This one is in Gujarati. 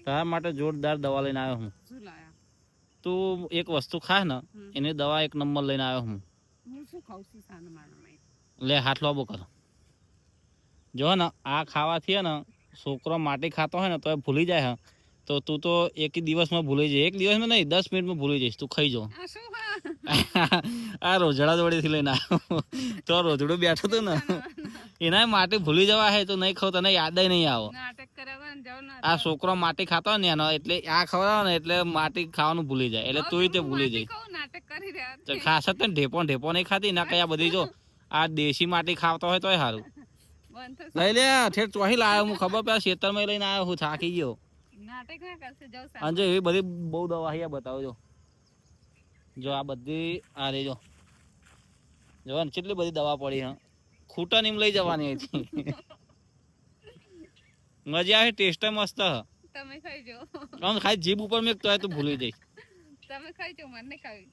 તારા માટે જોરદાર દવા લઈને આવ્યો હું. તું એક વસ્તુ ખા ને એની દવા એક નંબર લઈને આવ્યો હું. લે હાથ લોબો કર. જો ને આ ખાવાથી ને છોકરો માટી ખાતો હોય ને તો એ ભૂલી જાય. તો તું તો એક દિવસમાં ભૂલી જાય. એક દિવસમાં નહીં 10 મિનિટમાં ભૂલી જઈશ. તું ખાઈ જો. આ રોજડા જોડેથી લઈને આવ્યો. તો રોજડું બેઠું હતું ને એના માટી ભૂલી જવા હે તો નહીં ખાવ તને યાદ નહીં આવે. આ છોકરો માટી ખાતો હોય ને એનો એટલે આ ખવડાવે ને એટલે માટી ખાવાનું ભૂલી જાય એટલે તું તે ભૂલી જાય. ખાસ જ ઢેપો નહીં ખાતી ના કયા બધી જો આ દેશી માટી ખાવતો હોય તોય સારું. લઈ લે ઠેઠ ચોહી લાવ્યો હું ખબર પડે ખેતરમાં લઈને આવ્યો હું થાકી ગયો. અને જો એવી બધી બહુ દવા અહીંયા બતાવજો. જો આ બધી આ રે જો ને કેટલી બધી દવા પડી હા ખૂટા નીમ લઈ જવાની હતી. મજા આવે ટેસ્ટ મસ્ત. તમે ખાઈ જો ખાઈ જીભ ઉપર મેં તો ભૂલી જઈશ. તમે ખાઈ જો મને ખાવી